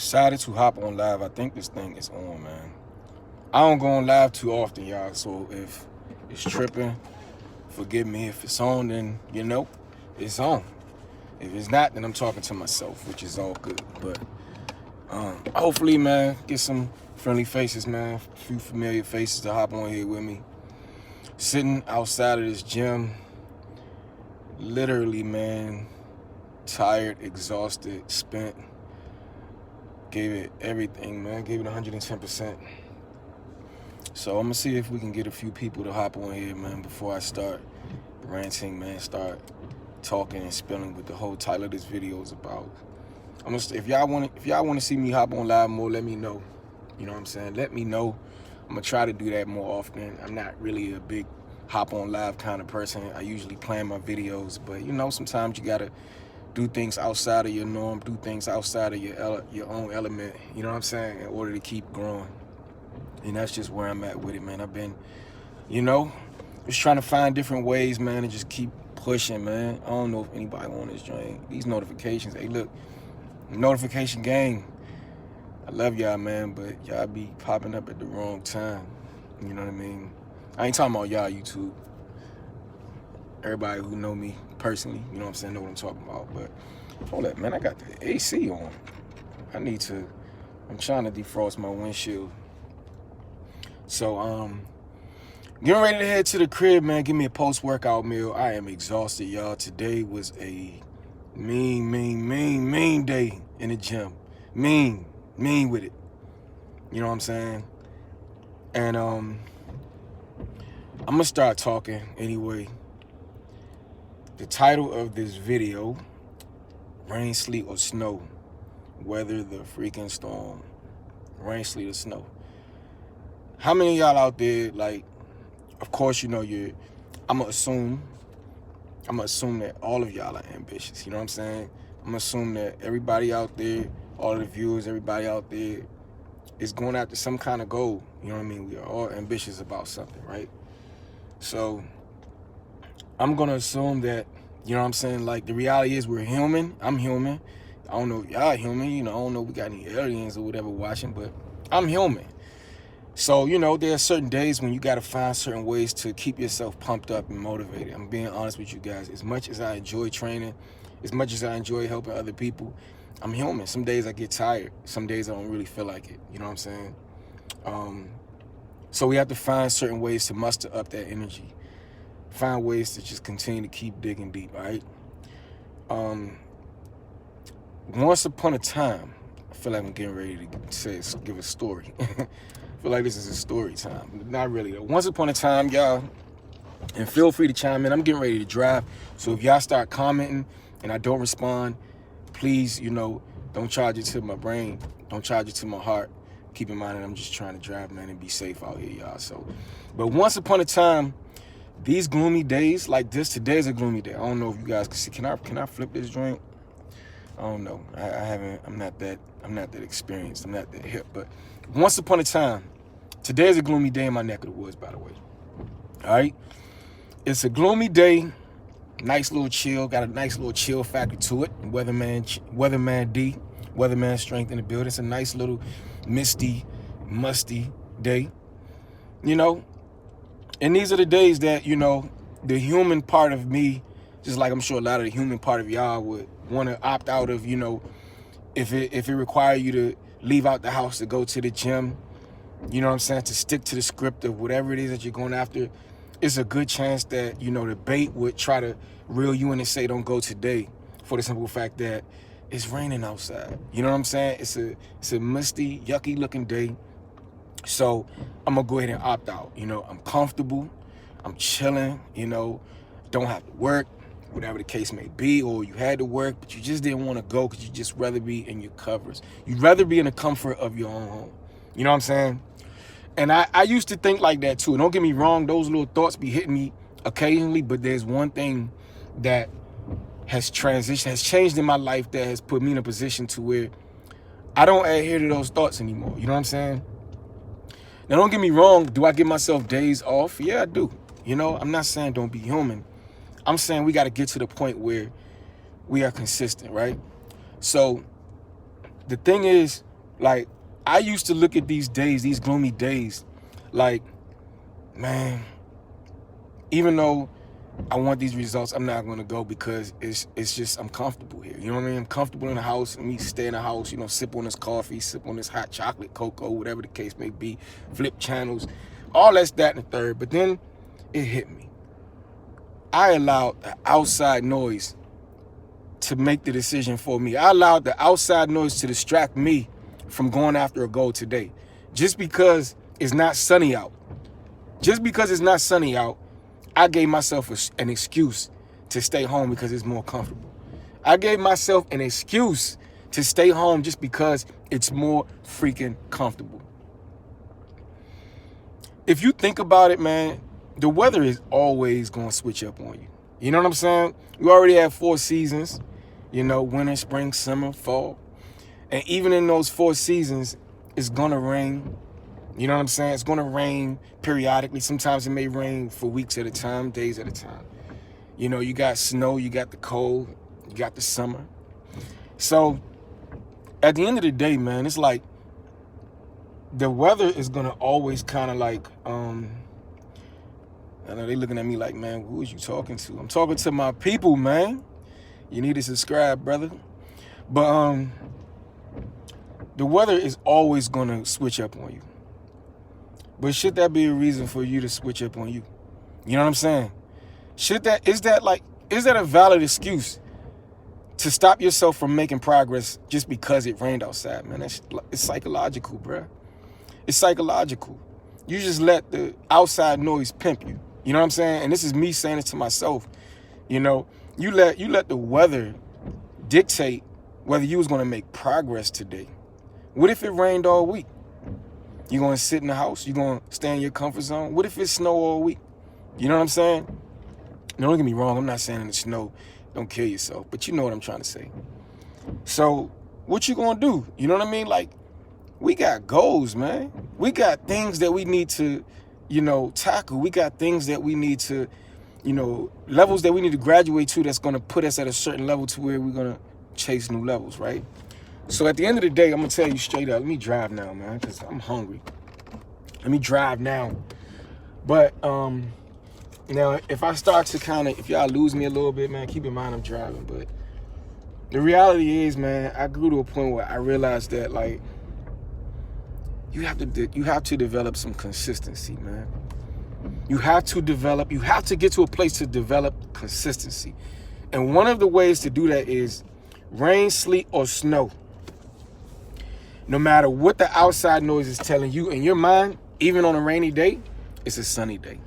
Decided to hop on live. I think this thing is on, man. I don't go on live too often, y'all. So if it's tripping, forgive me. If it's on, then it's on. If it's not, then I'm talking to myself, which is all good. But hopefully, man, get some friendly faces, man. A few familiar faces to hop on here with me. Sitting outside of this gym, literally, man, tired, exhausted, spent. Gave it everything, man. Gave it 110%. So I'm gonna see if we can get a few people to hop on here, man, before I start ranting, man. Start talking and spilling what the whole title of this video is about. If y'all want to see me hop on live more, let me know. You know what I'm saying? Let me know. I'm gonna try to do that more often. I'm not really a big hop on live kind of person. I usually plan my videos, but sometimes you gotta do things outside of your norm, do things outside of your own element, you know what I'm saying, in order to keep growing. And that's just where I'm at with it, man. I've been, just trying to find different ways, man, and just keep pushing, man. I don't know if anybody want this joint. These notifications, hey, look, notification gang. I love y'all, man, but y'all be popping up at the wrong time. You know what I mean? I ain't talking about y'all, YouTube. Everybody who know me personally, you know what I'm saying, know what I'm talking about. But hold up, man, I got the AC on. I'm trying to defrost my windshield. So, getting ready to head to the crib, man. Give me a post-workout meal. I am exhausted, y'all. Today was a mean day in the gym. Mean with it. You know what I'm saying? And I'm gonna start talking anyway. The title of this video, rain, sleet, or snow, weather the freaking storm. Rain, sleet, or snow. How many of y'all out there, like, of course, I'm gonna assume that all of y'all are ambitious, you know what I'm saying? I'm gonna assume that everybody out there, all of the viewers, everybody out there is going after some kind of goal, you know what I mean? We are all ambitious about something, right? So I'm gonna assume that, you know what I'm saying, like, the reality is we're human. I'm human. I don't know if y'all human, I don't know if we got any aliens or whatever watching, but I'm human. So, there are certain days when you got to find certain ways to keep yourself pumped up and motivated. I'm being honest with you guys. As much as I enjoy training, as much as I enjoy helping other people, I'm human. Some days I get tired. Some days I don't really feel like it. You know what I'm saying? So we have to find certain ways to muster up that energy. Find ways to just continue to keep digging deep, all right? Once upon a time, I feel like I'm getting ready to give a story. I feel like this is a story time. Not really. Once upon a time, y'all, and feel free to chime in. I'm getting ready to drive. So if y'all start commenting and I don't respond, please, don't charge it to my brain. Don't charge it to my heart. Keep in mind that I'm just trying to drive, man, and be safe out here, y'all. So, but once upon a time, these gloomy days like this, today's a gloomy day. I don't know if you guys can see. Can I flip this joint? I don't know. I'm not that experienced. I'm not that hip. But once upon a time, today's a gloomy day in my neck of the woods, by the way. All right? It's a gloomy day. Nice little chill. Got a nice little chill factor to it. Weatherman D. Weatherman strength in the building. It's a nice little misty, musty day. And these are the days that, the human part of me, just like I'm sure a lot of the human part of y'all would want to opt out of, if it require you to leave out the house to go to the gym, you know what I'm saying, to stick to the script of whatever it is that you're going after, it's a good chance that, the bait would try to reel you in and say don't go today, for the simple fact that it's raining outside. You know what I'm saying? It's a misty, yucky looking day. So I'm gonna go ahead and opt out. I'm comfortable, I'm chilling, don't have to work, whatever the case may be, or you had to work, but you just didn't want to go because you just rather be in your covers. You'd rather be in the comfort of your own home. You know what I'm saying? And I used to think like that too. Don't get me wrong, those little thoughts be hitting me occasionally, but there's one thing that has changed in my life that has put me in a position to where I don't adhere to those thoughts anymore. You know what I'm saying? Now, don't get me wrong. Do I give myself days off? Yeah, I do. I'm not saying don't be human. I'm saying we got to get to the point where we are consistent, right? So the thing is, Like, I used to look at these days, these gloomy days, like, man, even though I want these results, I'm not going to go because it's just, I'm comfortable here. You know what I mean? I'm comfortable in the house. Let me stay in the house, you know, sip on this coffee, sip on this hot chocolate, cocoa, whatever the case may be, flip channels, all that's that and the third. But then it hit me. I allowed the outside noise to make the decision for me. I allowed the outside noise to distract me from going after a goal today. Just because it's not sunny out. Just because it's not sunny out, I gave myself an excuse to stay home because it's more comfortable. I gave myself an excuse to stay home just because it's more freaking comfortable. If you think about it, man, the weather is always going to switch up on you. You know what I'm saying? We already have 4 seasons, you know, winter, spring, summer, fall. And even in those 4 seasons, it's going to rain. You know what I'm saying? It's going to rain periodically. Sometimes it may rain for weeks at a time, days at a time. You know, you got snow, you got the cold, you got the summer. So at the end of the day, man, it's like the weather is going to always kind of like, I know they looking at me like, man, who is you talking to? I'm talking to my people, man. You need to subscribe, brother. But the weather is always going to switch up on you. But should that be a reason for you to switch up on you? You know what I'm saying? Is that a valid excuse to stop yourself from making progress just because it rained outside, man? It's psychological, bruh. It's psychological. You just let the outside noise pimp you. You know what I'm saying? And this is me saying it to myself. You know, you let the weather dictate whether you was going to make progress today. What if it rained all week? You going to sit in the house? You going to stay in your comfort zone? What if it snow all week? You know what I'm saying? Now, don't get me wrong. I'm not saying in the snow, don't kill yourself. But you know what I'm trying to say. So what you going to do? You know what I mean? Like, we got goals, man. We got things that we need to, you know, tackle. We got things that we need to, you know, levels that we need to graduate to that's going to put us at a certain level to where we're going to chase new levels, right? So at the end of the day, I'm going to tell you straight up, let me drive now, man, because I'm hungry. Let me drive now. But now, if I start to kind of, if y'all lose me a little bit, man, keep in mind I'm driving. But the reality is, man, I grew to a point where I realized that, like, you have to develop some consistency, man. You have to get to a place to develop consistency. And one of the ways to do that is rain, sleet, or snow. No matter what the outside noise is telling you in your mind, even on a rainy day, it's a sunny day.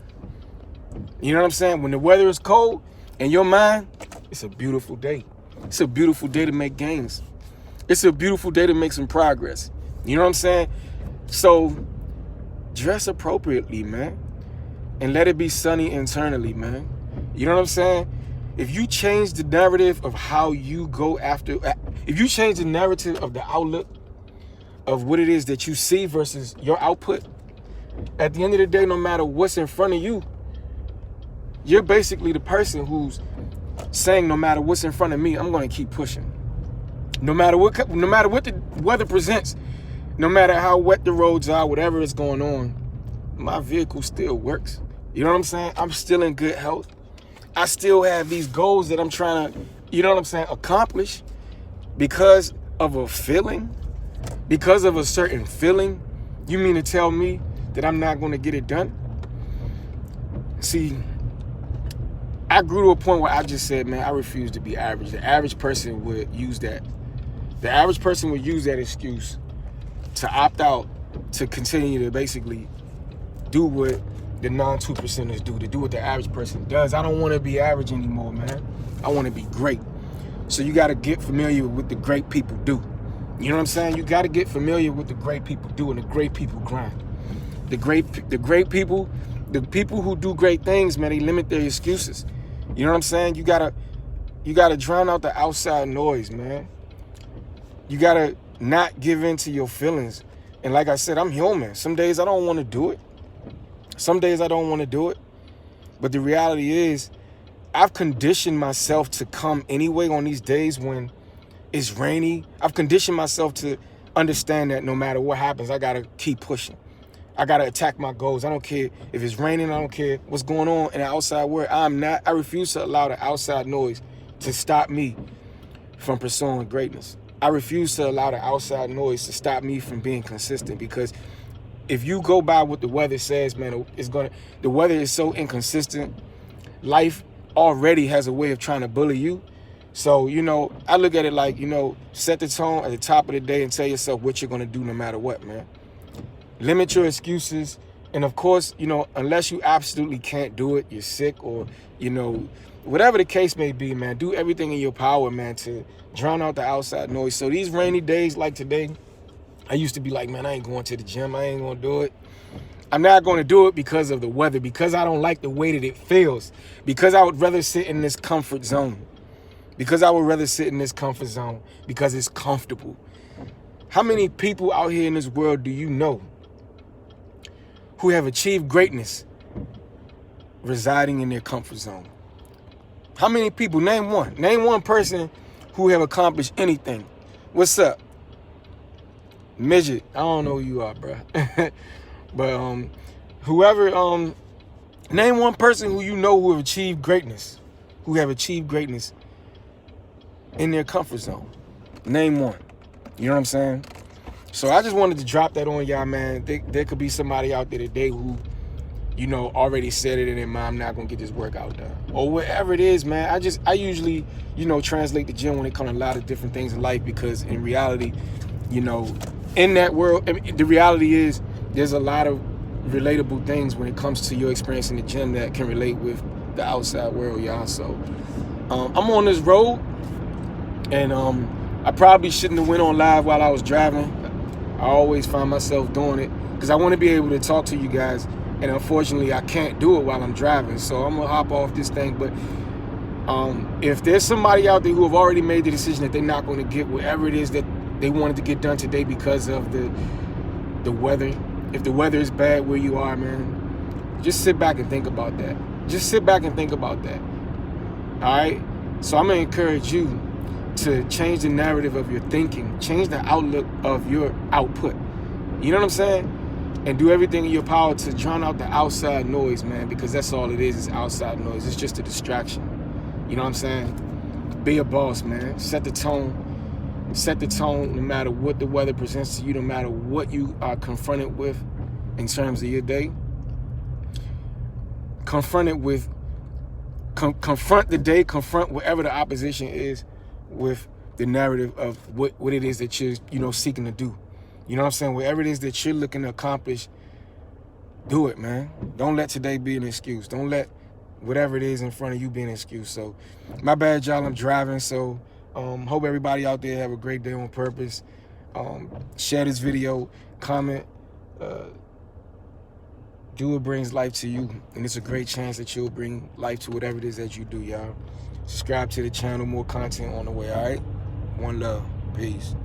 You know what I'm saying? When the weather is cold, in your mind, it's a beautiful day. It's a beautiful day to make gains. It's a beautiful day to make some progress. You know what I'm saying? So dress appropriately, man. And let it be sunny internally, man. You know what I'm saying? If you change the narrative of how you go after, if you change the narrative of the outlook of what it is that you see versus your output, at the end of the day, no matter what's in front of you, you're basically the person who's saying, no matter what's in front of me, I'm going to keep pushing. No matter what the weather presents, no matter how wet the roads are, whatever is going on, my vehicle still works. You know what I'm saying? I'm still in good health. I still have these goals that I'm trying to, you know what I'm saying, accomplish because of a feeling, because of a certain feeling. You mean to tell me that I'm not going to get it done? See, I grew to a point where I just said, man, I refuse to be average. The average person would use that. The average person would use that excuse to opt out, to continue to basically do what the non-2%ers do, to do what the average person does. I don't want to be average anymore, man. I want to be great. So you got to get familiar with what the great people do. You know what I'm saying? You got to get familiar with the great people do and the great people grind. The great people, the people who do great things, man, they limit their excuses. You know what I'm saying? You gotta drown out the outside noise, man. You gotta not give in to your feelings. And like I said, I'm human. Some days I don't want to do it. Some days I don't want to do it. But the reality is, I've conditioned myself to come anyway on these days when it's rainy. I've conditioned myself to understand that no matter what happens, I gotta keep pushing. I gotta attack my goals. I don't care if it's raining. I don't care what's going on in the outside world. I refuse to allow the outside noise to stop me from pursuing greatness. I refuse to allow the outside noise to stop me from being consistent, because if you go by what the weather says, man, the weather is so inconsistent. Life already has a way of trying to bully you. So, you know, I look at it like, you know, set the tone at the top of the day and tell yourself what you're going to do no matter what, man. Limit your excuses. And of course, you know, unless you absolutely can't do it, you're sick, or, you know, whatever the case may be, man, do everything in your power, man, to drown out the outside noise. So these rainy days like today, I used to be like, man, I ain't going to the gym. I ain't going to do it. I'm not going to do it because of the weather, because I don't like the way that it feels, because I would rather sit in this comfort zone, because it's comfortable. How many people out here in this world do you know who have achieved greatness residing in their comfort zone? How many people? Name one. Name one person who have accomplished anything. What's up? Midget, I don't know who you are, bro. But whoever, name one person who you know who have achieved greatness, in their comfort zone. Name one. You know what I'm saying? So I just wanted to drop that on y'all, man. There could be somebody out there today who, you know, already said it in their mind, I'm not gonna get this workout done, or whatever it is, man. I usually, you know, translate the gym when it comes to a lot of different things in life, because in reality, you know, in that world, the reality is there's a lot of relatable things when it comes to your experience in the gym that can relate with the outside world, y'all. So I'm on this road, and I probably shouldn't have went on live while I was driving. I always find myself doing it because I want to be able to talk to you guys, and unfortunately I can't do it while I'm driving. So I'm gonna hop off this thing. But if there's somebody out there who have already made the decision that they're not going to get whatever it is that they wanted to get done today because of the weather, if the weather is bad where you are, man, just sit back and think about that. All right? So I'm going to encourage you to change the narrative of your thinking, change the outlook of your output. You know what I'm saying? And do everything in your power to drown out the outside noise, man, because that's all it is outside noise. It's just a distraction. You know what I'm saying? Be a boss, man. Set the tone no matter what the weather presents to you, no matter what you are confronted with in terms of your day. Confront the day, confront whatever the opposition is with the narrative of what it is that you're, you know, seeking to do. You know what I'm saying? Whatever it is that you're looking to accomplish, do it, man. Don't let today be an excuse. Don't let whatever it is in front of you be an excuse. So my bad, y'all, I'm driving. So hope everybody out there have a great day on purpose. Share this video, comment, do what brings life to you, and it's a great chance that you'll bring life to whatever it is that you do, y'all. Subscribe to the channel, more content on the way, all right? One love. Peace.